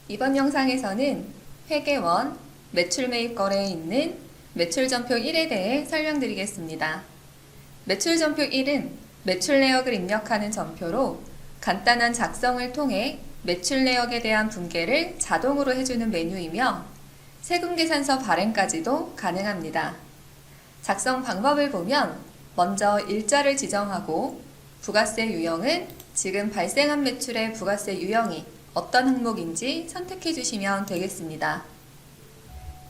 이번 영상에서는 회계원, 매출 매입 거래에 있는 매출 전표 1에 대해 설명드리겠습니다. 매출 전표 1은 매출 내역을 입력하는 전표로 간단한 작성을 통해 매출 내역에 대한 분계를 자동으로 해주는 메뉴이며 세금계산서 발행까지도 가능합니다. 작성 방법을 보면 먼저 일자를 지정하고 부가세 유형은 지금 발생한 매출의 부가세 유형이 어떤 항목인지 선택해 주시면 되겠습니다.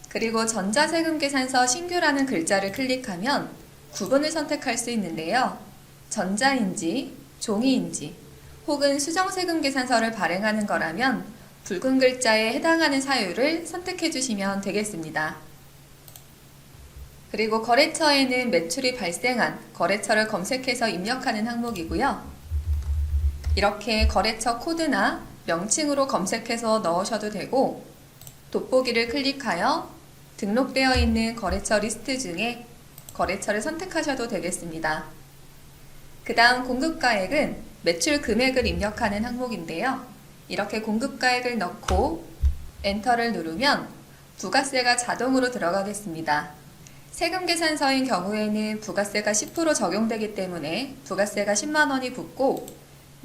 그리고 전자세금계산서 신규라는 글자를 클릭하면 구분을 선택할 수 있는데요. 전자인지, 종이인지, 혹은 수정세금계산서를 발행하는 거라면 붉은 글자에 해당하는 사유를 선택해 주시면 되겠습니다. 그리고 거래처에는 매출이 발생한 거래처를 검색해서 입력하는 항목이고요. 이렇게 거래처 코드나 명칭으로 검색해서 넣으셔도 되고 돋보기를 클릭하여 등록되어 있는 거래처 리스트 중에 거래처를 선택하셔도 되겠습니다. 그 다음 공급가액은 매출 금액을 입력하는 항목인데요. 이렇게 공급가액을 넣고 엔터를 누르면 부가세가 자동으로 들어가겠습니다. 세금계산서인 경우에는 부가세가 10% 적용되기 때문에 부가세가 10만 원이 붙고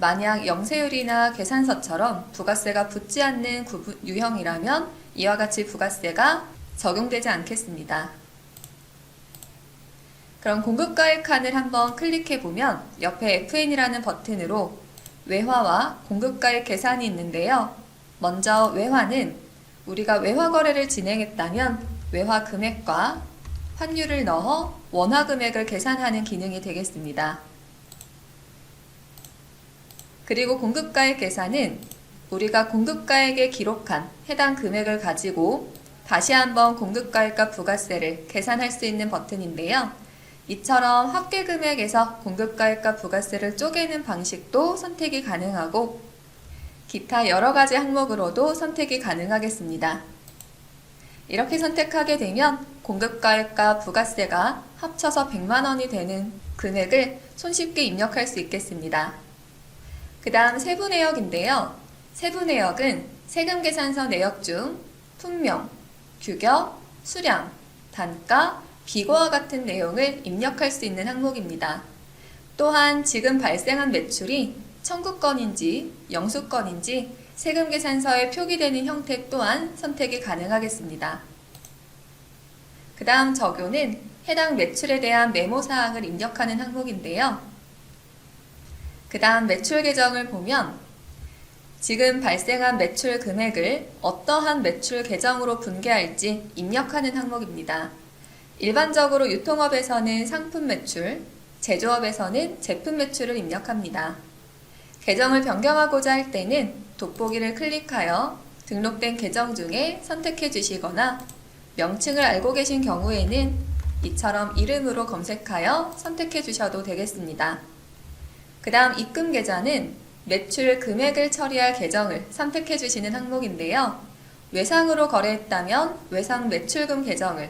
만약 영세율이나 계산서처럼 부가세가 붙지 않는 유형이라면 이와 같이 부가세가 적용되지 않겠습니다. 그럼 공급가액 칸을 한번 클릭해 보면 옆에 FN이라는 버튼으로 외화와 공급가액 계산이 있는데요. 먼저 외화는 우리가 외화 거래를 진행했다면 외화 금액과 환율을 넣어 원화 금액을 계산하는 기능이 되겠습니다. 그리고 공급가액 계산은 우리가 공급가액에 기록한 해당 금액을 가지고 다시 한번 공급가액과 부가세를 계산할 수 있는 버튼인데요. 이처럼 합계금액에서 공급가액과 부가세를 쪼개는 방식도 선택이 가능하고 기타 여러가지 항목으로도 선택이 가능하겠습니다. 이렇게 선택하게 되면 공급가액과 부가세가 합쳐서 100만 원이 되는 금액을 손쉽게 입력할 수 있겠습니다. 그 다음 세부 내역인데요. 세부 내역은 세금계산서 내역 중 품명, 규격, 수량, 단가, 비거와 같은 내용을 입력할 수 있는 항목입니다. 또한 지금 발생한 매출이 청구건인지 영수건인지 세금계산서에 표기되는 형태 또한 선택이 가능하겠습니다. 그 다음 적요는 해당 매출에 대한 메모사항을 입력하는 항목인데요. 그 다음 매출 계정을 보면 지금 발생한 매출 금액을 어떠한 매출 계정으로 분계할지 입력하는 항목입니다. 일반적으로 유통업에서는 상품 매출, 제조업에서는 제품 매출을 입력합니다. 계정을 변경하고자 할 때는 돋보기를 클릭하여 등록된 계정 중에 선택해 주시거나 명칭을 알고 계신 경우에는 이처럼 이름으로 검색하여 선택해 주셔도 되겠습니다. 그 다음 입금 계좌는 매출 금액을 처리할 계정을 선택해 주시는 항목인데요. 외상으로 거래했다면 외상 매출금 계정을,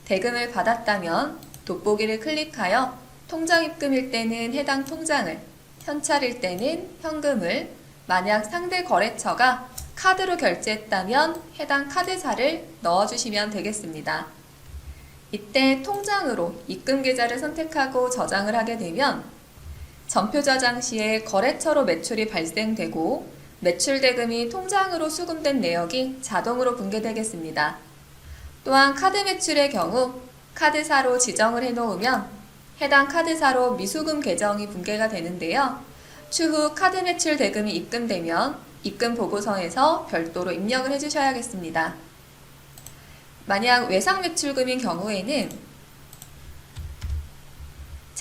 대금을 받았다면 돋보기를 클릭하여 통장 입금일 때는 해당 통장을, 현찰일 때는 현금을, 만약 상대 거래처가 카드로 결제했다면 해당 카드사를 넣어주시면 되겠습니다. 이때 통장으로 입금 계좌를 선택하고 저장을 하게 되면 전표 저장 시에 거래처로 매출이 발생되고 매출 대금이 통장으로 수금된 내역이 자동으로 분계되겠습니다. 또한 카드 매출의 경우 카드사로 지정을 해놓으면 해당 카드사로 미수금 계정이 분계가 되는데요. 추후 카드 매출 대금이 입금되면 입금 보고서에서 별도로 입력을 해주셔야겠습니다. 만약 외상 매출금인 경우에는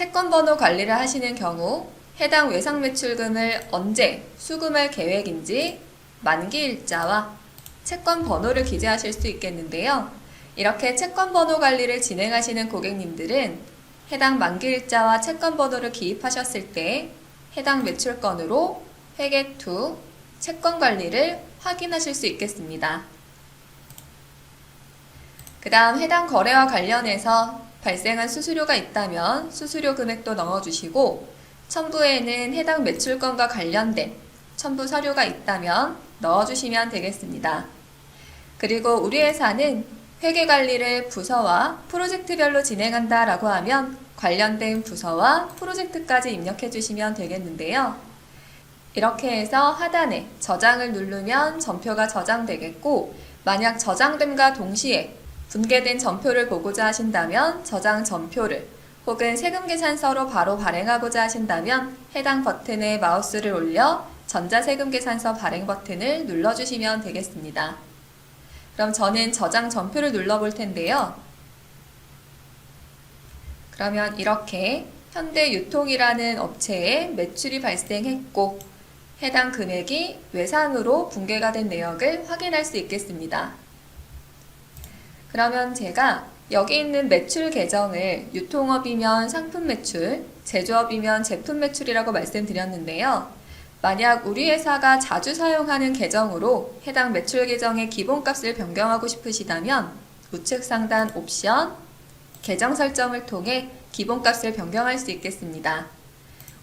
채권번호 관리를 하시는 경우 해당 외상 매출금을 언제 수금할 계획인지 만기일자와 채권번호를 기재하실 수 있겠는데요. 이렇게 채권번호 관리를 진행하시는 고객님들은 해당 만기일자와 채권번호를 기입하셨을 때 해당 매출건으로 회계2 채권관리를 확인하실 수 있겠습니다. 그 다음 해당 거래와 관련해서 발생한 수수료가 있다면 수수료 금액도 넣어주시고 첨부에는 해당 매출건과 관련된 첨부 서류가 있다면 넣어주시면 되겠습니다. 그리고 우리 회사는 회계관리를 부서와 프로젝트별로 진행한다 라고 하면 관련된 부서와 프로젝트까지 입력해 주시면 되겠는데요. 이렇게 해서 하단에 저장을 누르면 전표가 저장되겠고, 만약 저장됨과 동시에 분개된 전표를 보고자 하신다면 저장 전표를 혹은 세금계산서로 바로 발행하고자 하신다면 해당 버튼에 마우스를 올려 전자세금계산서 발행 버튼을 눌러주시면 되겠습니다. 그럼 저는 저장 전표를 눌러볼 텐데요. 그러면 이렇게 현대유통이라는 업체에 매출이 발생했고 해당 금액이 외상으로 분개가 된 내역을 확인할 수 있겠습니다. 그러면 제가 여기 있는 매출 계정을 유통업이면 상품 매출, 제조업이면 제품 매출이라고 말씀드렸는데요. 만약 우리 회사가 자주 사용하는 계정으로 해당 매출 계정의 기본값을 변경하고 싶으시다면 우측 상단 옵션, 계정 설정을 통해 기본값을 변경할 수 있겠습니다.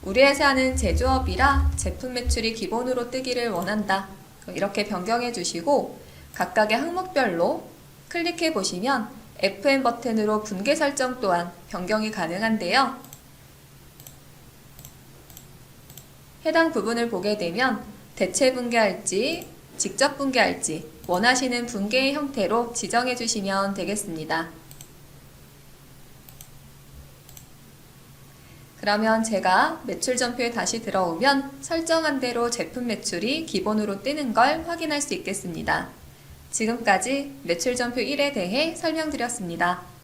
우리 회사는 제조업이라 제품 매출이 기본으로 뜨기를 원한다. 이렇게 변경해 주시고 각각의 항목별로 클릭해 보시면 FM 버튼으로 분개 설정 또한 변경이 가능한데요. 해당 부분을 보게 되면 대체 분개할지, 직접 분개할지 원하시는 분개의 형태로 지정해 주시면 되겠습니다. 그러면 제가 매출 전표에 다시 들어오면 설정한 대로 제품 매출이 기본으로 뜨는 걸 확인할 수 있겠습니다. 지금까지 매출 전표 1에 대해 설명드렸습니다.